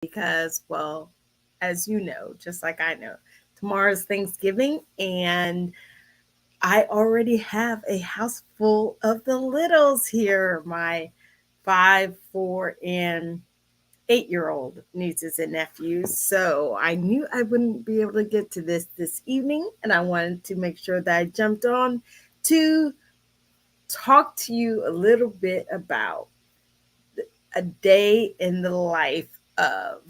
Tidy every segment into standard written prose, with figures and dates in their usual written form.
because, well, as you know, just like I know, tomorrow's Thanksgiving, and I already have a house full of the littles here. My 5, 4, and 8-year old nieces and nephews. So I knew I wouldn't be able to get to this evening, and I wanted to make sure that I jumped on to talk to you a little bit about a day in the life of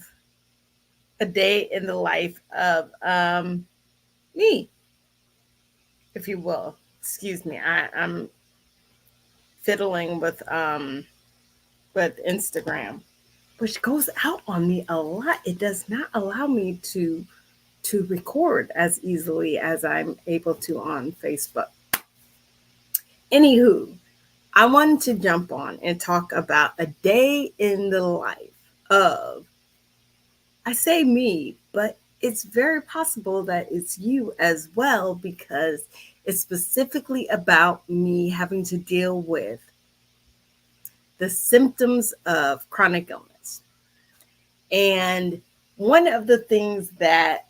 a day in the life of me, if you will. Excuse me, I'm fiddling with Instagram, which goes out on me a lot. It does not allow me to record as easily as I'm able to on Facebook. Anywho, I wanted to jump on and talk about a day in the life of, I say me, but it's very possible that it's you as well, because it's specifically about me having to deal with the symptoms of chronic illness. And one of the things that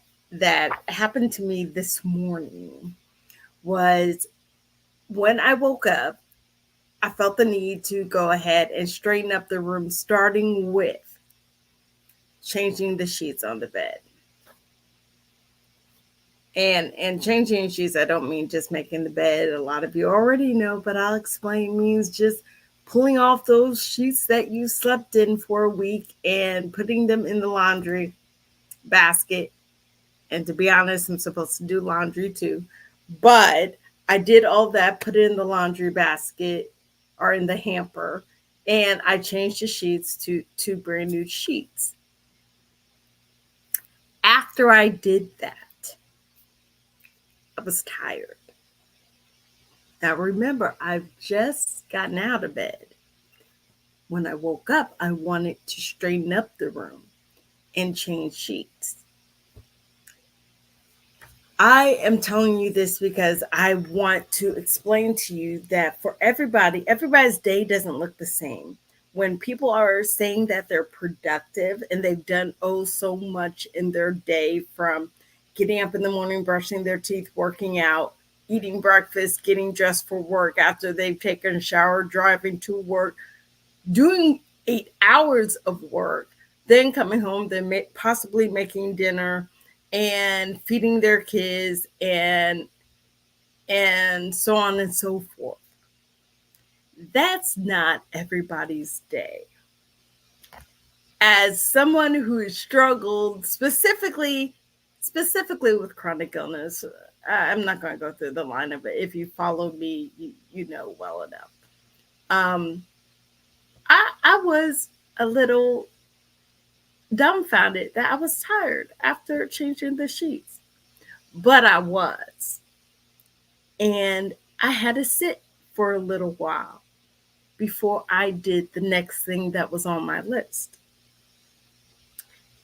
happened to me this morning was when I woke up, I felt the need to go ahead and straighten up the room, starting with changing the sheets on the bed. And changing sheets, I don't mean just making the bed. A lot of you already know, but I'll explain, means just pulling off those sheets that you slept in for a week and putting them in the laundry basket. And to be honest, I'm supposed to do laundry too. But I did all that, put it in the laundry basket or in the hamper, and I changed the sheets to two brand new sheets. After I did that, I was tired. Now remember, I've just gotten out of bed. When I woke up, I wanted to straighten up the room and change sheets. I am telling you this because I want to explain to you that for everybody, everybody's day doesn't look the same. When people are saying that they're productive and they've done oh so much in their day, from getting up in the morning, brushing their teeth, working out, eating breakfast, getting dressed for work after they've taken a shower, driving to work, doing 8 hours of work, then coming home, then possibly making dinner and feeding their kids, and so on and so forth. That's not everybody's day. As someone who has struggled specifically with chronic illness, I'm not going to go through the line of it. If you follow me, you know well enough. Um, I was a little dumbfounded that I was tired after changing the sheets, but I was. And I had to sit for a little while before I did the next thing that was on my list.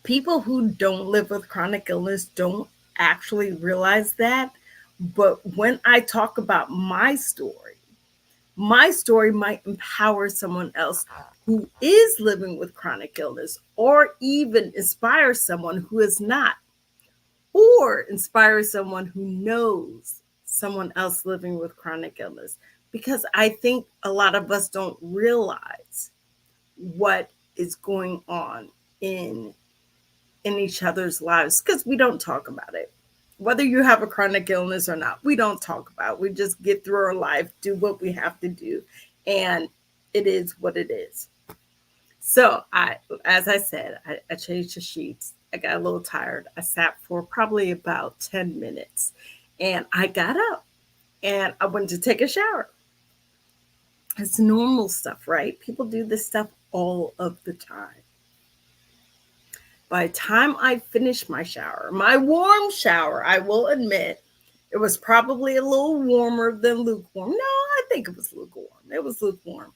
People who don't live with chronic illness don't actually realize that. But when I talk about my story might empower someone else who is living with chronic illness, or even inspire someone who is not, or inspire someone who knows someone else living with chronic illness. Because I think a lot of us don't realize what is going on in in each other's lives, because we don't talk about it. Whether you have a chronic illness or not, we don't talk about it. We just get through our life, do what we have to do, and it is what it is. So as I said, I changed the sheets. I got a little tired. I sat for probably about 10 minutes, and I got up and I went to take a shower. It's normal stuff, right? People do this stuff all of the time. By the time I finished my shower, my warm shower, I will admit, it was probably a little warmer than lukewarm. No, I think it was lukewarm. It was lukewarm.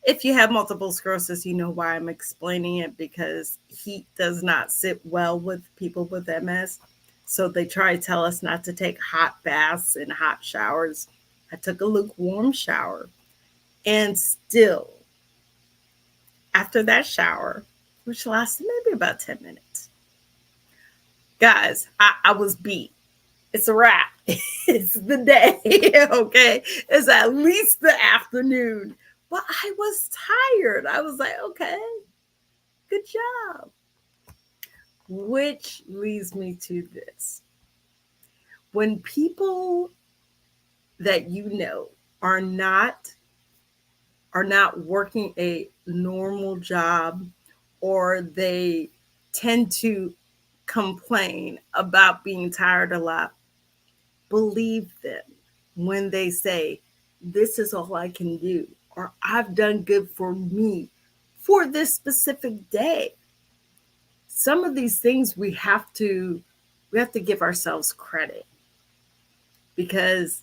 If you have multiple sclerosis, you know why I'm explaining it, because heat does not sit well with people with MS. So they try to tell us not to take hot baths and hot showers. I took a lukewarm shower, and still, after that shower, which lasted maybe about 10 minutes. Guys, I was beat. It's a wrap. It's the day, okay? It's at least the afternoon. But I was tired. I was like, okay, good job. Which leads me to this. When people that you know are not working a normal job, or they tend to complain about being tired a lot, believe them when they say, this is all I can do, or I've done good for me for this specific day. Some of these things we have to give ourselves credit, because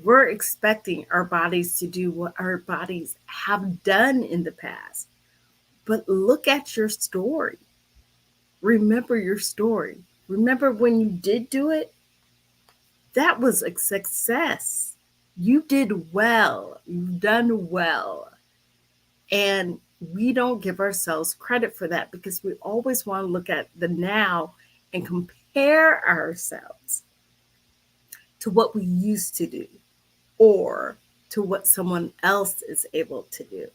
we're expecting our bodies to do what our bodies have done in the past. But look at your story. Remember your story. Remember when you did do it? That was a success. You did well. You've done well. And we don't give ourselves credit for that, because we always want to look at the now and compare ourselves to what we used to do, or to what someone else is able to do.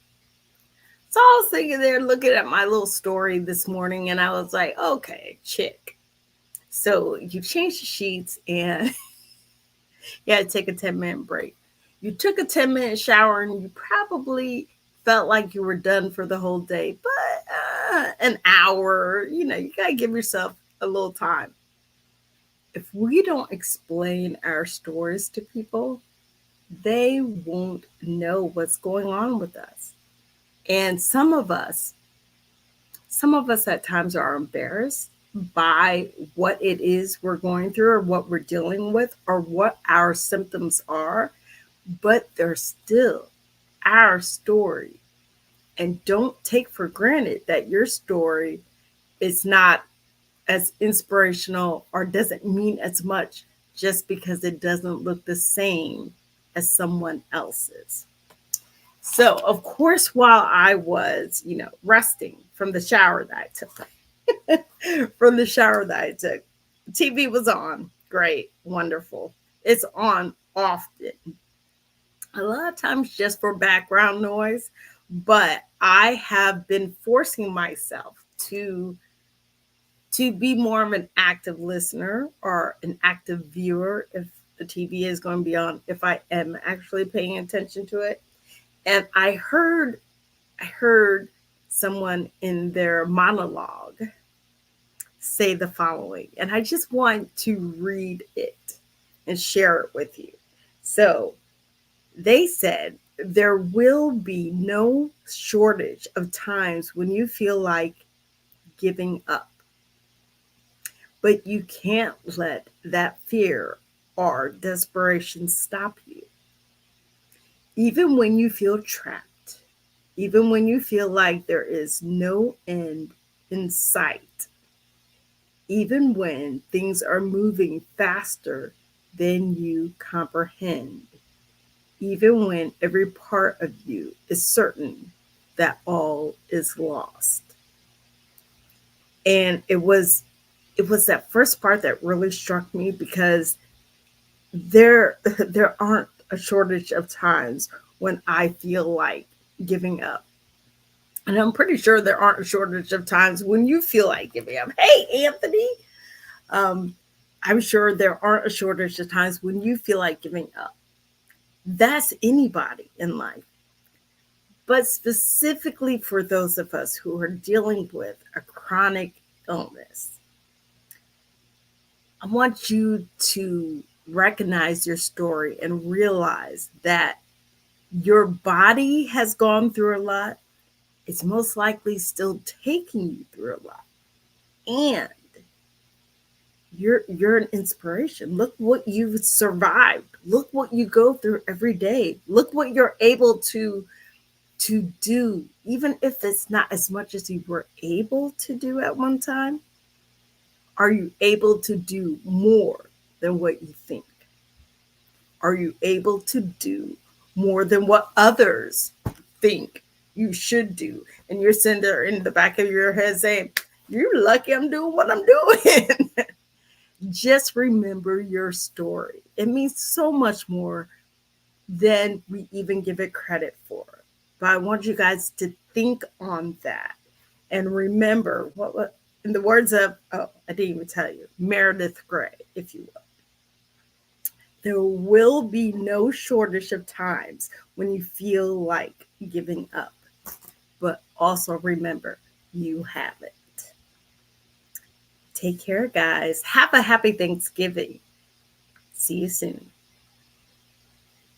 So I was sitting there looking at my little story this morning, and I was like, okay, chick. So you changed the sheets and you had to take a 10-minute break. You took a 10-minute shower, and you probably felt like you were done for the whole day, but an hour, you got to give yourself a little time. If we don't explain our stories to people, they won't know what's going on with us. And some of us at times are embarrassed by what it is we're going through, or what we're dealing with, or what our symptoms are, but they're still our story. And don't take for granted that your story is not as inspirational, or doesn't mean as much, just because it doesn't look the same as someone else's. So, of course, while I was, resting from the shower that I took, TV was on. Great, wonderful. It's on often. A lot of times just for background noise, but I have been forcing myself to be more of an active listener, or an active viewer, if the TV is going to be on, if I am actually paying attention to it. And I heard someone in their monologue say the following, and I just want to read it and share it with you. So they said, there will be no shortage of times when you feel like giving up. But you can't let that fear or desperation stop you. Even when you feel trapped, even when you feel like there is no end in sight, even when things are moving faster than you comprehend, even when every part of you is certain that all is lost. And it was that first part that really struck me, because there aren't a shortage of times when I feel like giving up. And I'm pretty sure there aren't a shortage of times when you feel like giving up. Hey, Anthony. I'm sure there aren't a shortage of times when you feel like giving up. That's anybody in life. But specifically for those of us who are dealing with a chronic illness, I want you to recognize your story and realize that your body has gone through a lot. It's most likely still taking you through a lot. And you're an inspiration. Look what you've survived. Look what you go through every day. Look what you're able to do, even if it's not as much as you were able to do at one time. Are you able to do more than what you think? Are you able to do more than what others think you should do. And you're sitting there in the back of your head saying, you're lucky I'm doing what I'm doing. Just remember your story. It means so much more than we even give it credit for. But I want you guys to think on that and remember what in the words of, oh, I didn't even tell you, Meredith Grey, if you will. There will be no shortage of times when you feel like giving up. But also remember, you have it. Take care, guys. Have a happy Thanksgiving. See you soon.